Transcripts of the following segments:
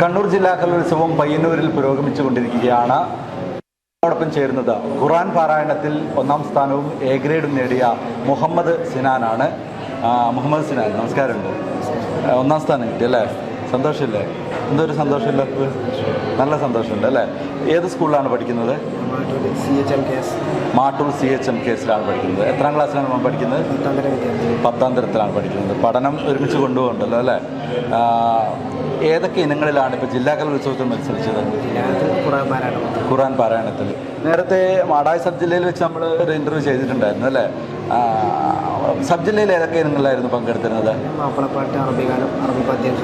കണ്ണൂർ ജില്ലാ കലോത്സവം പയ്യന്നൂരിൽ പുരോഗമിച്ചുകൊണ്ടിരിക്കുകയാണ്. ോടൊപ്പം ചേരുന്നത് ഖുർആൻ പാരായണത്തിൽ 1ാം സ്ഥാനവും എ ഗ്രേഡും നേടിയ മുഹമ്മദ് സിനാനാണ്. മുഹമ്മദ് സിനാൻ, നമസ്കാരമുണ്ട്. 1ാം സ്ഥാനം കിട്ടി അല്ലേ? സന്തോഷമില്ലേ? എന്തൊരു സന്തോഷമില്ല, നല്ല സന്തോഷമുണ്ട് അല്ലേ? ഏത് സ്കൂളിലാണ് പഠിക്കുന്നത്? മാട്ടൂർ CHMKസിലാണ് പഠിക്കുന്നത്. എത്രാം ക്ലാസ്സിലാണ് നമ്മൾ പഠിക്കുന്നത്? 10ാം തരത്തിലാണ് പഠിക്കുന്നത്. പഠനം ഒരുമിച്ച് കൊണ്ടുപോകുന്നുണ്ടല്ലോ അല്ലേ? ഏതൊക്കെ ഇനങ്ങളിലാണ് ഇപ്പോൾ ജില്ലാ കലോത്സവത്തിൽ മത്സരിച്ചത്? ഖുർആൻ പാരായണത്തിൽ. നേരത്തെ മാടായി സബ് ജില്ലയിൽ വെച്ച് നമ്മൾ ഒരു ഇൻ്റർവ്യൂ ചെയ്തിട്ടുണ്ടായിരുന്നു അല്ലേ? സബ് ജില്ലയിൽ ഏതൊക്കെ ഇനങ്ങളിലായിരുന്നു പങ്കെടുത്തിരുന്നത്? മാപ്പിളപ്പാട്ട്, അറബിഗാനം, അറബി പദ്യം.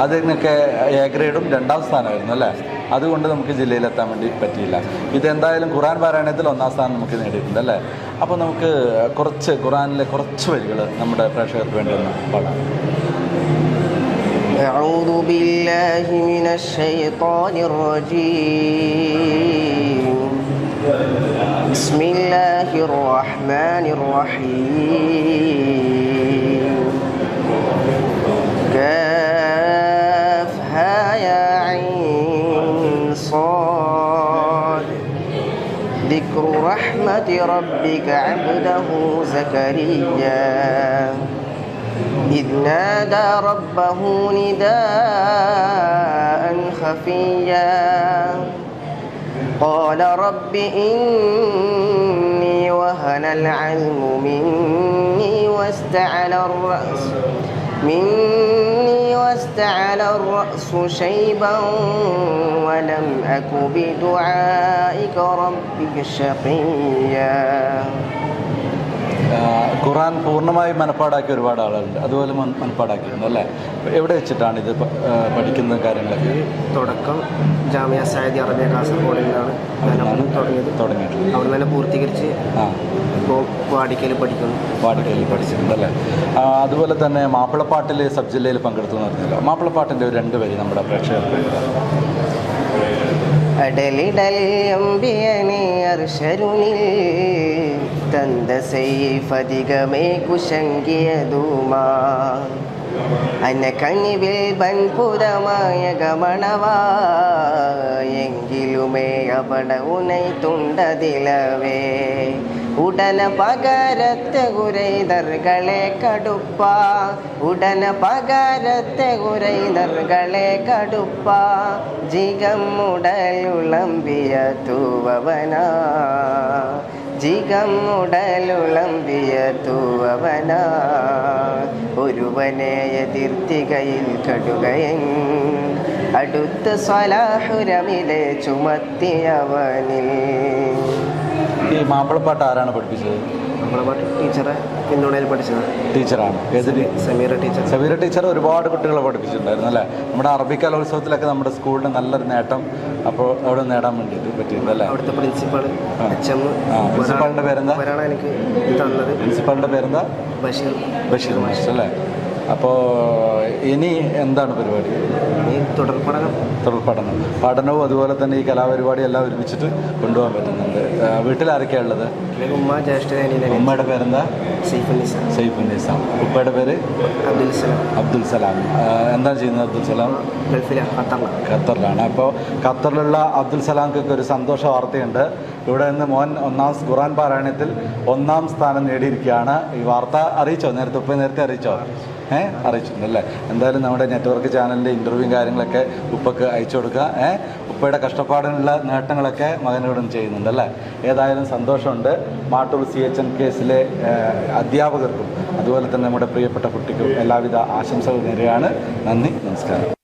അതിനൊക്കെ എ ഗ്രേഡും 2ാം സ്ഥാനമായിരുന്നു അല്ലേ? അതുകൊണ്ട് നമുക്ക് ജില്ലയിലെത്താൻ വേണ്ടി പറ്റിയില്ല. ഇതെന്തായാലും ഖുർആൻ പാരായണത്തിൽ 1ാം സ്ഥാനം നമുക്ക് നേടിയിട്ടുണ്ട് അല്ലേ? അപ്പോൾ നമുക്ക് കുറച്ച് ഖുർആനിലെ കുറച്ച് വരികൾ നമ്മുടെ പ്രേക്ഷകർക്ക് വേണ്ടി ഒന്ന് പാടാം. أعوذ بالله من الشيطان الرجيم. بسم الله الرحمن الرحيم. كافها يا عين صاد. ذكر رحمة ربك عبده زكريا إذ نادى ربه نداء خفيا قال رب إني وهن العظم مني واستعل الرأس شيبا ولم أك بدعائك رب شقيا. ഖുർആൻ പൂർണ്ണമായി മനപ്പാടാക്കിയ ഒരുപാട് ആളുകളുണ്ട്. അതുപോലെ മനപ്പാടാക്കിയിരുന്നു അല്ലേ? എവിടെ വെച്ചിട്ടാണ് ഇത് പഠിക്കുന്ന കാര്യങ്ങളൊക്കെ? തുടക്കം ജാമിയ സയ്യിദി അറബിയ കാസർഗോഡിലാണ് തുടങ്ങിയിട്ടുള്ളത്. അവിടെ തന്നെ പൂർത്തീകരിച്ച് ഇപ്പോൾ വാടിക്കയിൽ പഠിച്ചിട്ടുണ്ട് അല്ലേ? അതുപോലെ തന്നെ മാപ്പിളപ്പാട്ടിൽ സബ് ജില്ലയിൽ പങ്കെടുത്തു എന്ന് പറഞ്ഞല്ലോ. മാപ്പിളപ്പാട്ടിൻ്റെ ഒരു 2 വരി നമ്മുടെ പ്രേക്ഷകർക്ക്. അടലിടലിയമ്പിയനെ അർശരുനിൽ തന്ത സൈഫധികമേ കുശങ്കിയതുമാ അനകനിവിൽ വൻപുരമായ ഗമണവായെങ്കിലുമേ അവട ഉനൈത്തുണ്ടതിലവേ ഉടന പകരത്തെ ഗുരൈതർകളെ കടുപ്പ ജിഗം മുടലുളമ്പിയ തൂവവന ഒരുവനെ എതിർത്തികയിൽ കടുകയൻ അടുത്ത സ്വലാഹുരമിലെ ചുമത്തിയവനിൽ. ഈ മാപ്പിളപ്പാട്ട് ആരാണ് പഠിപ്പിച്ചത്? മാപ്പിളപ്പാട്ട് ടീച്ചറെ പിന്തുണയിൽ പഠിച്ചത് ടീച്ചറാണ്. സമീറ ടീച്ചർ ഒരുപാട് കുട്ടികളെ പഠിപ്പിച്ചിട്ടുണ്ടായിരുന്നു അല്ലേ? നമ്മുടെ അറബി കലോത്സവത്തിലൊക്കെ നമ്മുടെ സ്കൂളിന് നല്ലൊരു നേട്ടം അപ്പോൾ അവിടെ നേടാൻ വേണ്ടിയിട്ട് പറ്റിയിട്ടുണ്ട് അല്ലേ? അവിടുത്തെ പ്രിൻസിപ്പാളിൻ്റെ പേരെന്താ? എനിക്ക് തന്നത്. പ്രിൻസിപ്പാളിൻ്റെ പേരെന്താ? ബഷീർ മാസ്റ്റർ അല്ലേ? അപ്പോൾ ഇനി എന്താണ് പരിപാടി? പഠനവും അതുപോലെ തന്നെ ഈ കലാപരിപാടി എല്ലാം ഒരുമിച്ചിട്ട് കൊണ്ടുപോകാൻ പറ്റുന്നുണ്ട്. വീട്ടിലാരൊക്കെയാണ് ഉള്ളത്? ഉമ്മയുടെ പേരെന്താ? സൈഫുന്നിസ. ഉപ്പയുടെ പേര് അബ്ദുൽ സലാം. എന്താണ് ചെയ്യുന്നത് അബ്ദുൽ സലാം? ഖത്തറിലാണ്. അപ്പോൾ ഖത്തറിലുള്ള അബ്ദുൽ സലാംക്കൊക്കെ ഒരു സന്തോഷ വാർത്തയുണ്ട്. ഇവിടെ നിന്ന് മോൻ ഖുർആൻ പാരായണത്തിൽ 1ാം സ്ഥാനം നേടിയിരിക്കുകയാണ്. ഈ വാർത്ത അറിയിച്ചോ? നേരത്തെ അറിയിച്ചോ? അറിയിച്ചിട്ടുണ്ടല്ലേ? എന്തായാലും നമ്മുടെ നെറ്റ്വർക്ക് ചാനലിൻ്റെ ഇൻ്റർവ്യൂവും കാര്യങ്ങളൊക്കെ ഉപ്പക്ക് അയച്ചു കൊടുക്കുക. ഉപ്പയുടെ കഷ്ടപ്പാടിനുള്ള നേട്ടങ്ങളൊക്കെ മകനോടും ചെയ്യുന്നുണ്ടല്ലേ? ഏതായാലും സന്തോഷമുണ്ട്. മാട്ടൂർ CHMKസിലെ അധ്യാപകർക്കും അതുപോലെ തന്നെ നമ്മുടെ പ്രിയപ്പെട്ട കുട്ടിക്കും എല്ലാവിധ ആശംസകൾ നേരെയാണ്. നന്ദി, നമസ്കാരം.